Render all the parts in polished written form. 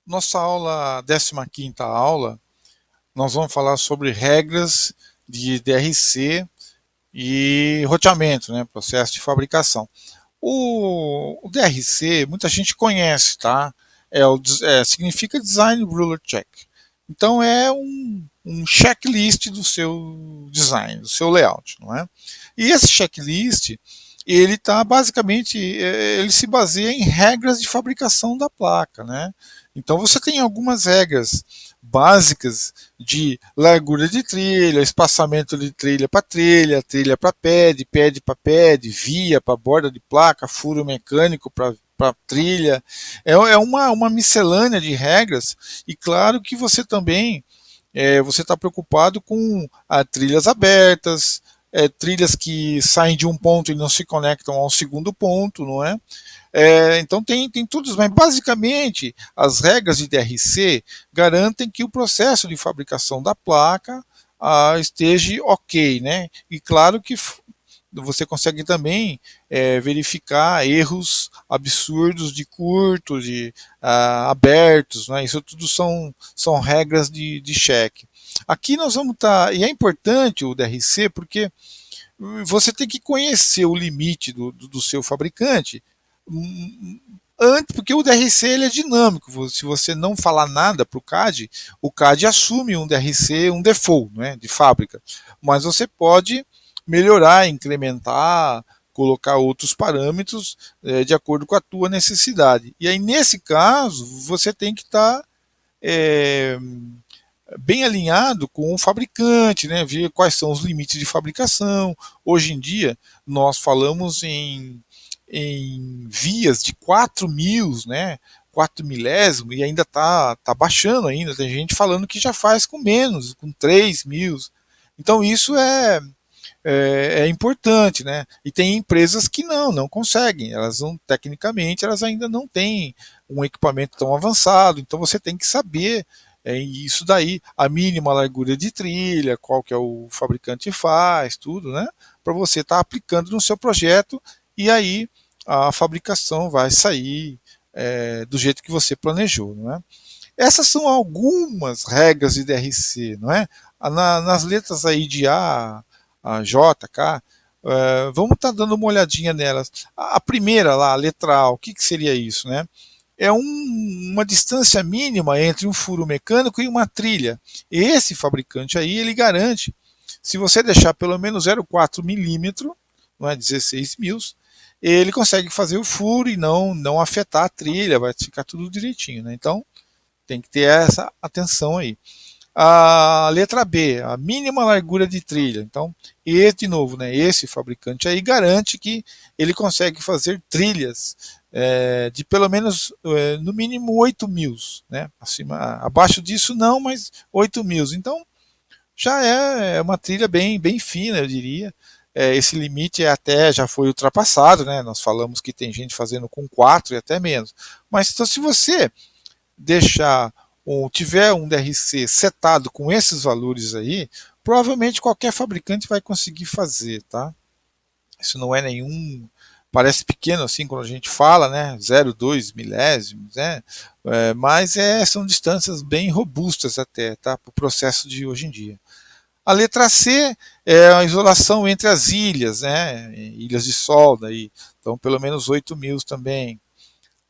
Nossa aula, 15ª aula, nós vamos falar sobre regras de DRC e roteamento, né, processo de fabricação. O DRC, muita gente conhece, tá? Significa Design Ruler Check. Então é um checklist do seu design, do seu layout, não é? E esse checklist, ele tá basicamente, ele se baseia em regras de fabricação da placa, né? Então você tem algumas regras básicas de largura de trilha, espaçamento de trilha para trilha, trilha para pad para pad, via para borda de placa, furo mecânico para trilha. É uma miscelânea de regras e claro que você também você está preocupado com trilhas abertas, trilhas que saem de um ponto e não se conectam ao segundo ponto, não é? Então tem tudo, mas basicamente as regras de DRC garantem que o processo de fabricação da placa esteja ok, né? E claro que você consegue também verificar erros absurdos de curto, de abertos, né? Isso tudo são regras de cheque. Aqui nós vamos estar, e é importante o DRC porque você tem que conhecer o limite do seu fabricante antes, porque o DRC ele é dinâmico. Se você não falar nada para o CAD assume um DRC, um default, né, de fábrica. Mas você pode melhorar, incrementar, colocar outros parâmetros de acordo com a tua necessidade. E aí, nesse caso, você tem que estar bem alinhado com o fabricante, né? Ver quais são os limites de fabricação. Hoje em dia, nós falamos em vias de 4 mil, né? 4 milésimo, e ainda tá baixando ainda. Tem gente falando que já faz com menos, com 3 mil. Então isso é importante, né? E tem empresas que não conseguem. Elas não, tecnicamente, elas ainda não têm um equipamento tão avançado. Então você tem que saber isso daí, a mínima largura de trilha, qual que é o fabricante faz, tudo, né? Para você estar aplicando no seu projeto e aí a fabricação vai sair do jeito que você planejou, não é? Essas são algumas regras de DRC, não é? Nas letras aí de a J, K, vamos estar dando uma olhadinha nelas. A primeira lá, a letra A, o que seria isso, né? É uma distância mínima entre um furo mecânico e uma trilha. Esse fabricante aí, ele garante, se você deixar pelo menos 0,4 milímetro, não é 16 mil, ele consegue fazer o furo e não afetar a trilha, vai ficar tudo direitinho, né? Então, tem que ter essa atenção aí. A letra B, a mínima largura de trilha. Então, de novo, né, esse fabricante aí garante que ele consegue fazer trilhas de pelo menos, no mínimo, 8 mil. Né? Abaixo disso não, mas 8 mil. Então, já é uma trilha bem fina, eu diria. Esse limite até já foi ultrapassado, né? Nós falamos que tem gente fazendo com 4 e até menos. Mas então, se você deixar ou tiver um DRC setado com esses valores aí, provavelmente qualquer fabricante vai conseguir fazer, tá? Isso não é nenhum, parece pequeno assim quando a gente fala, né? 0,2 milésimos, né? Mas são distâncias bem robustas até, tá? Para o processo de hoje em dia. A letra C é a isolação entre as ilhas, né? Ilhas de solda, aí. Então pelo menos 8 mil também.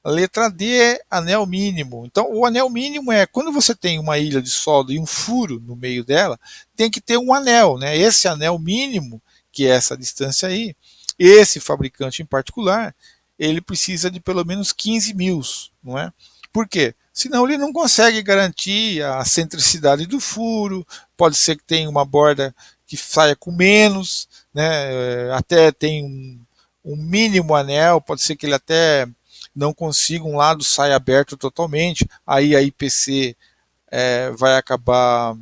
A letra D é anel mínimo. Então, o anel mínimo é quando você tem uma ilha de solda e um furo no meio dela, tem que ter um anel, né? Esse anel mínimo, que é essa distância aí, esse fabricante em particular, ele precisa de pelo menos 15 mil, não é? Por quê? Senão ele não consegue garantir a centricidade do furo, pode ser que tenha uma borda que saia com menos, né? Até tem um mínimo anel, pode ser que ele até não consiga um lado saia aberto totalmente, aí a IPC vai acabar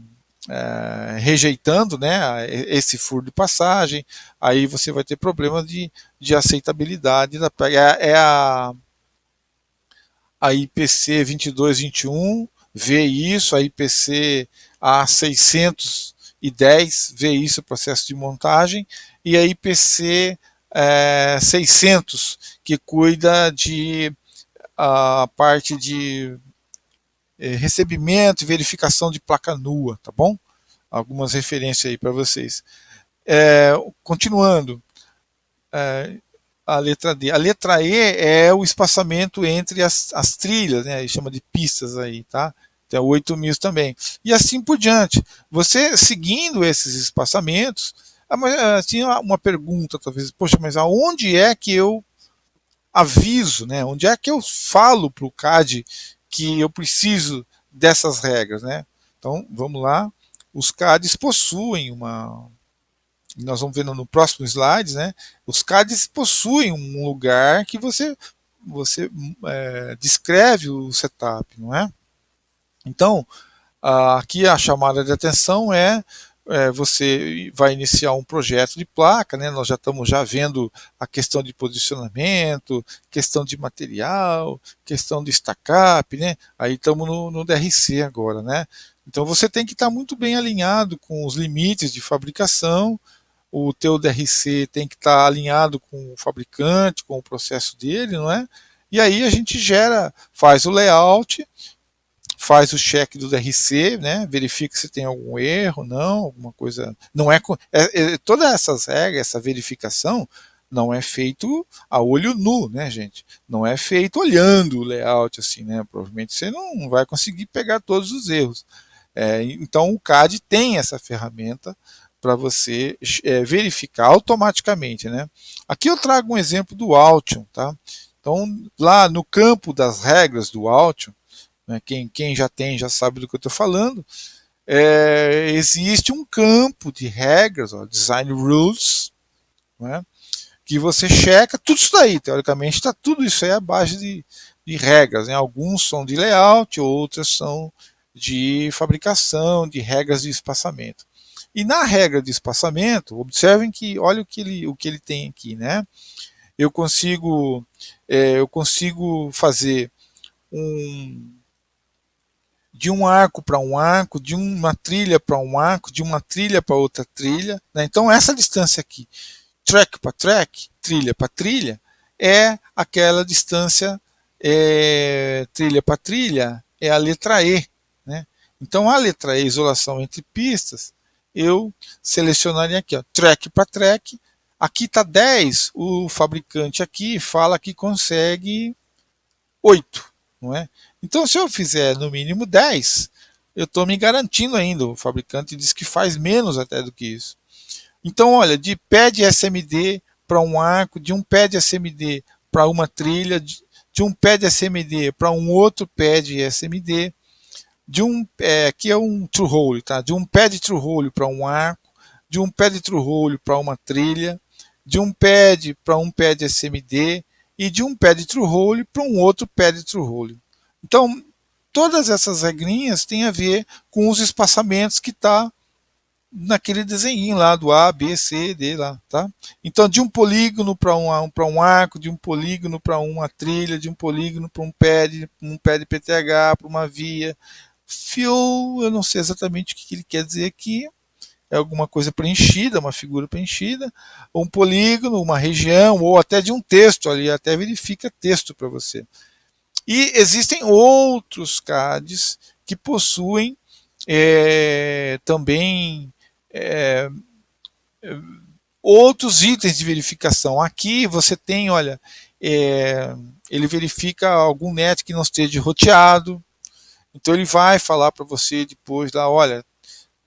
rejeitando, né, esse furo de passagem, aí você vai ter problemas de aceitabilidade da a IPC 2221 vê isso, a IPC A610 vê isso, o processo de montagem, e a IPC 600, que cuida de a parte recebimento e verificação de placa nua, tá bom? Algumas referências aí para vocês. Continuando, é, a letra D. A letra E é o espaçamento entre as trilhas, né? Ele chama de pistas aí, tá? Então, 8.000 também. E assim por diante. Você seguindo esses espaçamente, tinha uma pergunta, talvez, poxa, mas aonde é que eu aviso, né? Onde é que eu falo para o CAD que eu preciso dessas regras, né? Então, vamos lá. Os CADs possuem uma, nós vamos ver no próximo slide, né? Os CADs possuem um lugar que você descreve o setup, não é? Então, aqui a chamada de atenção você vai iniciar um projeto de placa, né? Nós já estamos já vendo a questão de posicionamento, questão de material, questão de stack-up, né? Aí estamos no DRC agora, né? Então você tem que estar muito bem alinhado com os limites de fabricação, o teu DRC tem que estar alinhado com o fabricante, com o processo dele, não é? E aí a gente faz o layout, faz o check do DRC, né? Verifica se tem algum erro, não, alguma coisa. Não todas essas regras, essa verificação não é feito a olho nu, né, gente? Não é feito olhando o layout assim, né? Provavelmente você não vai conseguir pegar todos os erros. Então o CAD tem essa ferramenta para você verificar automaticamente, né? Aqui eu trago um exemplo do Altium, tá? Então lá no campo das regras do Altium, né, quem já tem já sabe do que eu estou falando, existe um campo de regras, design rules, né, que você checa tudo isso daí, teoricamente está tudo isso aí à base de regras, né? Alguns são de layout, outras são de fabricação, de regras de espaçamento. E na regra de espaçamento, observem que olha o que ele tem aqui, né? Eu consigo fazer de um arco para um arco, de uma trilha para um arco, de uma trilha para outra trilha, né? Então essa distância aqui, track para track, trilha para trilha, é aquela distância trilha para trilha, é a letra E, né? Então a letra E, isolação entre pistas, eu selecionaria aqui, ó, track para track. Aqui está 10, o fabricante aqui fala que consegue 8, não é? Então se eu fizer no mínimo 10, eu estou me garantindo ainda, o fabricante diz que faz menos até do que isso. Então, olha, de pad SMD para um arco, de um pad SMD para uma trilha, de um pad SMD para um outro pad SMD, aqui é um true hole, tá? De um pad true hole para um arco, de um pad true hole para uma trilha, de um pad para um pad SMD e de um pad true hole para um outro pad true hole. Então, todas essas regrinhas têm a ver com os espaçamentos que está naquele desenho lá do A, B, C, D lá, tá? Então, de um polígono para um arco, de um polígono para uma trilha, de um polígono para um pad PTH, para uma via. Fio, eu não sei exatamente o que ele quer dizer aqui. É alguma coisa preenchida, uma figura preenchida, ou um polígono, uma região, ou até de um texto ali, até verifica texto para você. E existem outros CADs que possuem também outros itens de verificação. Aqui você tem, olha, ele verifica algum net que não esteja roteado. Então ele vai falar para você depois lá, olha,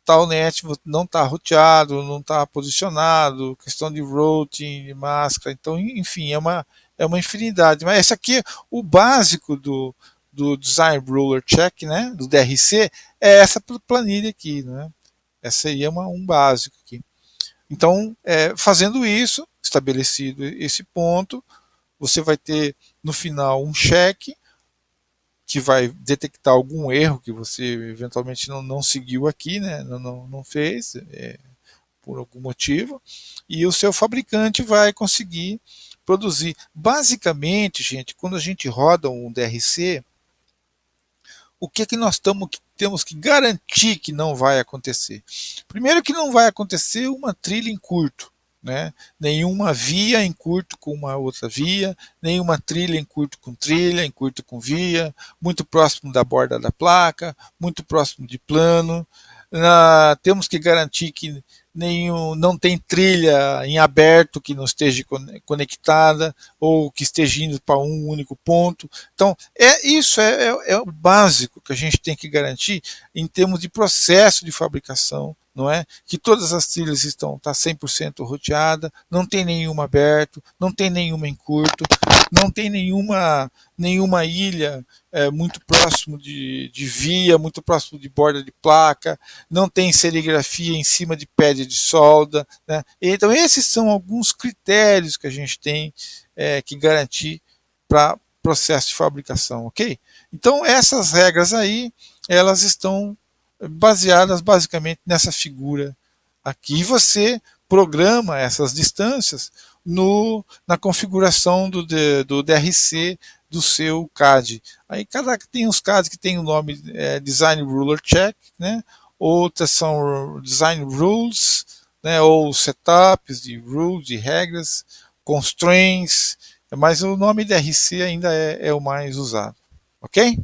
tal net não está roteado, não está posicionado, questão de routing, de máscara. Então, enfim, é uma infinidade. Mas esse aqui, o básico do Design Ruler Check, né, do DRC, é essa planilha aqui, né? Essa aí é um básico aqui. Então, fazendo isso, estabelecido esse ponto, você vai ter no final um cheque que vai detectar algum erro que você eventualmente não seguiu aqui, né? Não fez por algum motivo, e o seu fabricante vai conseguir produzir. Basicamente, gente, quando a gente roda um DRC, o que é que nós temos que garantir que não vai acontecer? Primeiro que não vai acontecer uma trilha em curto. né? Nenhuma via em curto com uma outra via, nenhuma trilha em curto com trilha, em curto com via, muito próximo da borda da placa, muito próximo de plano. Temos que garantir que não tem trilha em aberto que não esteja conectada ou que esteja indo para um único ponto. Então, é o básico que a gente tem que garantir em termos de processo de fabricação, não é? Que todas as trilhas estão 100% roteada, não tem nenhuma aberto, não tem nenhuma em curto, não tem nenhuma ilha muito próximo de via, muito próximo de borda de placa, não tem serigrafia em cima de pede de solda, né? Então esses são alguns critérios que a gente tem que garantir para processo de fabricação, ok? Então essas regras aí, elas estão baseadas basicamente nessa figura aqui. E você programa essas distâncias na configuração do DRC do seu CAD. Aí tem os CADs que tem o nome Design Ruler Check, né? Outras são Design Rules, né? Ou setups de rules, de regras, constraints, mas o nome DRC ainda é o mais usado. Ok?